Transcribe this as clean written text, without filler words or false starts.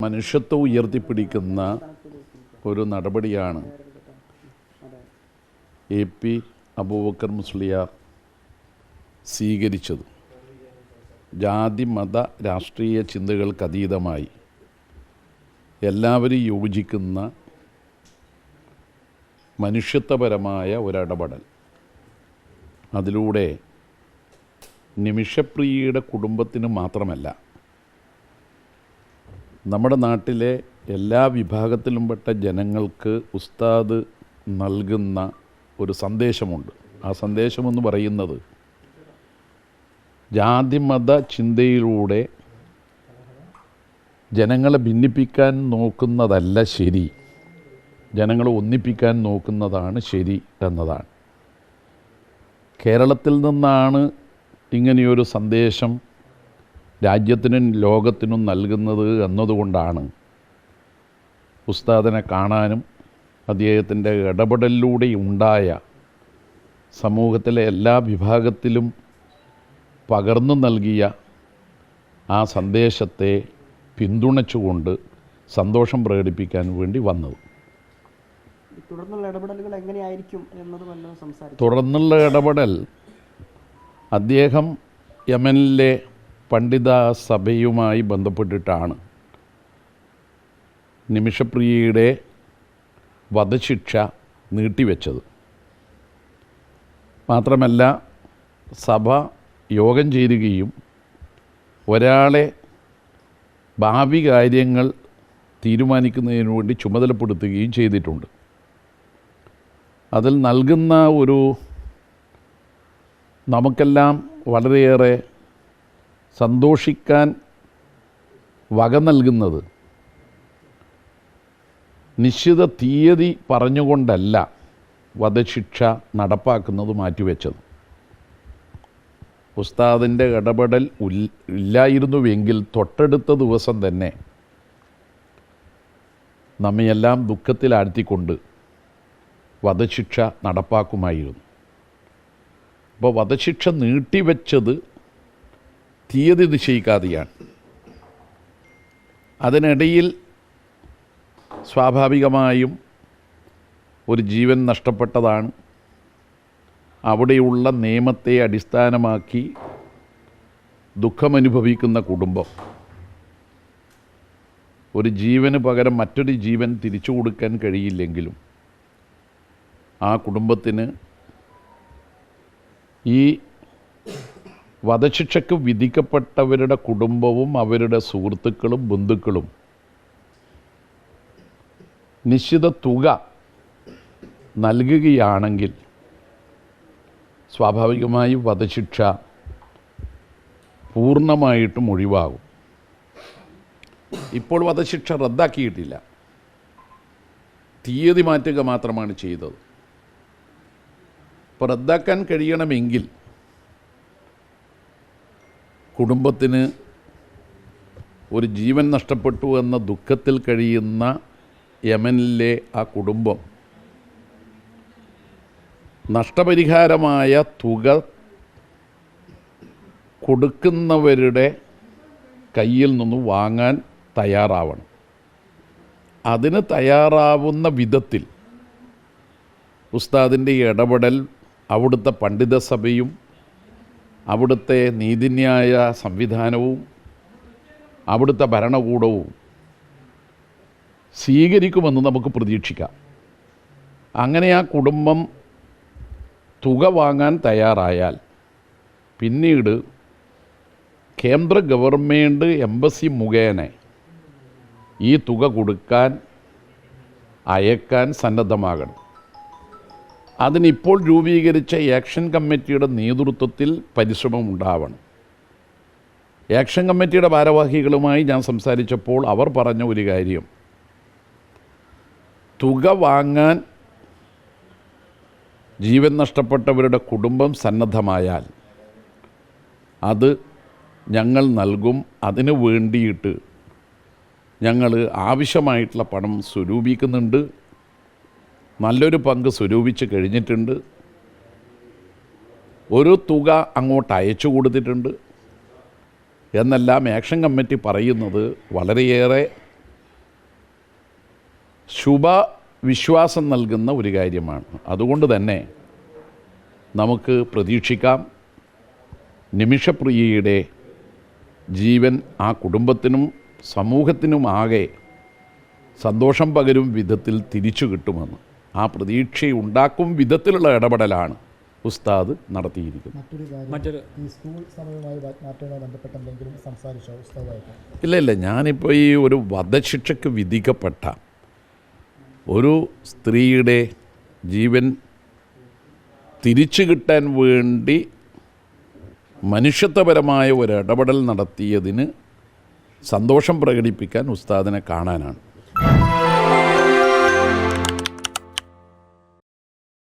മനുഷ്യത്വം ഉയർത്തിപ്പിടിക്കുന്ന ഒരു നടപടിയാണ് AP അബൂബക്കർ മുസ്ലിയാർ സ്വീകരിച്ചത്. ജാതി മത രാഷ്ട്രീയ ചിന്തകൾക്കതീതമായി എല്ലാവരും യോജിക്കുന്ന മനുഷ്യത്വപരമായ ഒരിടപെടൽ. അതിലൂടെ നിമിഷപ്രിയയുടെ കുടുംബത്തിന് മാത്രമല്ല, നമ്മുടെ നാട്ടിലെ എല്ലാ വിഭാഗത്തിലും പെട്ട ജനങ്ങൾക്ക് ഉസ്താദ് നൽകുന്ന ഒരു സന്ദേശമുണ്ട്. ആ സന്ദേശമെന്ന് പറയുന്നത്, ജാതിമത ചിന്തയിലൂടെ ജനങ്ങളെ ഭിന്നിപ്പിക്കാൻ നോക്കുന്നതല്ല ശരി, ജനങ്ങളെ ഒന്നിപ്പിക്കാൻ നോക്കുന്നതാണ് ശരി എന്നതാണ്. കേരളത്തിൽ നിന്നാണ് ഇങ്ങനെയൊരു സന്ദേശം രാജ്യത്തിനും ലോകത്തിനും നൽകുന്നത് എന്നതുകൊണ്ടാണ് ഉസ്താദിനെ കാണാനും അദ്ദേഹത്തിൻ്റെ ഇടപെടലിലൂടെ ഉണ്ടായ സമൂഹത്തിലെ എല്ലാ വിഭാഗത്തിലും പകർന്നു നൽകിയ ആ സന്ദേശത്തെ പിന്തുണച്ചുകൊണ്ട് സന്തോഷം പ്രകടിപ്പിക്കാൻ വേണ്ടി വന്നത്. തുടർന്നുള്ള ഇടപെടലുകൾ എങ്ങനെയായിരിക്കും എന്നതുമല്ലോ സംസാരിക്കും. തുടർന്നുള്ള ഇടപെടൽ അദ്ദേഹം യമനിലെ പണ്ഡിത സഭയുമായി ബന്ധപ്പെട്ടിട്ടാണ് നിമിഷപ്രിയയുടെ വധശിക്ഷ നീട്ടിവെച്ചത്. മാത്രമല്ല, സഭ യോഗം ചേരുകയും ഒരാളെ ഭാവി കാര്യങ്ങൾ തീരുമാനിക്കുന്നതിന് വേണ്ടി ചുമതലപ്പെടുത്തുകയും ചെയ്തിട്ടുണ്ട്. അതിൽ നൽകുന്ന ഒരു നമുക്കെല്ലാം വളരെയേറെ സന്തോഷിക്കാൻ വക നൽകുന്നത്, നിശ്ചിത തീയതി പറഞ്ഞുകൊണ്ടല്ല വധശിക്ഷ നടപ്പാക്കുന്നത് മാറ്റിവെച്ചത്. ഉസ്താദിൻ്റെ ഇടപെടൽ ഇല്ലായിരുന്നുവെങ്കിൽ തൊട്ടടുത്ത ദിവസം തന്നെ നമ്മയെല്ലാം ദുഃഖത്തിലാഴ്ത്തിക്കൊണ്ട് വധശിക്ഷ നടപ്പാക്കുമായിരുന്നു. അപ്പോൾ വധശിക്ഷ നീട്ടിവെച്ചത് തീയതി നിശ്ചയിക്കാതെയാണ്. അതിനിടയിൽ സ്വാഭാവികമായും ഒരു ജീവൻ നഷ്ടപ്പെട്ടതാണ്. അവിടെയുള്ള നിയമത്തെ അടിസ്ഥാനമാക്കി ദുഃഖമനുഭവിക്കുന്ന കുടുംബം ഒരു ജീവന് പകരം മറ്റൊരു ജീവൻ തിരിച്ചു കൊടുക്കാൻ കഴിയില്ലെങ്കിലും ആ കുടുംബത്തിന് ഈ വധശിക്ഷയ്ക്ക് വിധിക്കപ്പെട്ടവരുടെ കുടുംബവും അവരുടെ സുഹൃത്തുക്കളും ബന്ധുക്കളും നിശ്ചിത തുക നൽകുകയാണെങ്കിൽ സ്വാഭാവികമായി വധശിക്ഷ പൂർണ്ണമായിട്ടും ഒഴിവാകും. ഇപ്പോൾ വധശിക്ഷ റദ്ദാക്കിയിട്ടില്ല, തീയതി മാറ്റുക മാത്രമാണ് ചെയ്തത്. അപ്പോൾ റദ്ദാക്കാൻ കഴിയണമെങ്കിൽ കുടുംബത്തിന് ഒരു ജീവൻ നഷ്ടപ്പെട്ടു എന്ന ദുഃഖത്തിൽ കഴിയുന്ന യമനിലെ ആ കുടുംബം നഷ്ടപരിഹാരമായ തുക കൊടുക്കുന്നവരുടെ കയ്യിൽ നിന്ന് വാങ്ങാൻ തയ്യാറാവണം. അതിന് തയ്യാറാവുന്ന വിധത്തിൽ ഉസ്താദിൻ്റെ ഇടപെടൽ അവിടുത്തെ പണ്ഡിത സഭയും അവിടുത്തെ നീതിന്യായ സംവിധാനവും അവിടുത്തെ ഭരണകൂടവും സ്വീകരിക്കുമെന്ന് നമുക്ക് പ്രതീക്ഷിക്കാം. അങ്ങനെ ആ കുടുംബം തുക വാങ്ങാൻ തയ്യാറായാൽ പിന്നീട് കേന്ദ്ര ഗവൺമെൻറ് എംബസി മുഖേന ഈ തുക കൊടുക്കാൻ അയക്കാൻ സന്നദ്ധമാകണം. അതിനിപ്പോൾ രൂപീകരിച്ച ആക്ഷൻ കമ്മിറ്റിയുടെ നേതൃത്വത്തിൽ പരിശ്രമം ഉണ്ടാവണം. ആക്ഷൻ കമ്മിറ്റിയുടെ ഭാരവാഹികളുമായി ഞാൻ സംസാരിച്ചപ്പോൾ അവർ പറഞ്ഞ ഒരു കാര്യം, തുക വാങ്ങാൻ ജീവൻ നഷ്ടപ്പെട്ടവരുടെ കുടുംബം സന്നദ്ധമായാൽ അത് ഞങ്ങൾ നൽകും. അതിനു വേണ്ടിയിട്ട് ഞങ്ങൾ ആവശ്യമായിട്ടുള്ള പണം സ്വരൂപിക്കുന്നുണ്ട്, നല്ലൊരു പങ്ക് സ്വരൂപിച്ച് കഴിഞ്ഞിട്ടുണ്ട്, ഒരു തുക അങ്ങോട്ട് അയച്ചു കൊടുത്തിട്ടുണ്ട് എന്നെല്ലാം ആക്ഷൻ കമ്മിറ്റി പറയുന്നത് വളരെയേറെ ശുഭ വിശ്വാസം നൽകുന്ന ഒരു കാര്യമാണ്. അതുകൊണ്ട് തന്നെ നമുക്ക് പ്രതീക്ഷിക്കാം നിമിഷപ്രിയയുടെ ജീവൻ ആ കുടുംബത്തിനും സമൂഹത്തിനുമാകെ സന്തോഷം പകരും വിധത്തിൽ തിരിച്ചു കിട്ടുമെന്ന്. ആ പ്രതീക്ഷയുണ്ടാക്കും വിധത്തിലുള്ള ഇടപെടലാണ് ഉസ്താദ് നടത്തിയിരിക്കുന്നത്. മറ്റൊരു ഈ സ്കൂൾ സമയവുമായി മാറ്റവുമായി ബന്ധപ്പെട്ട എന്തെങ്കിലും സംസാരിച്ചോ ഉസ്താദായിട്ട്? ഇല്ല, ഞാനിപ്പോൾ ഈ ഒരു വധശിക്ഷയ്ക്ക് വിധിക്കപ്പെട്ട ഒരു സ്ത്രീയുടെ ജീവൻ തിരിച്ചു കിട്ടാൻ വേണ്ടി മനുഷ്യത്വപരമായ ഒരു ഇടപെടൽ നടത്തിയതിന് സന്തോഷം പ്രകടിപ്പിക്കാൻ ഉസ്താദിനെ കാണാനാണ്.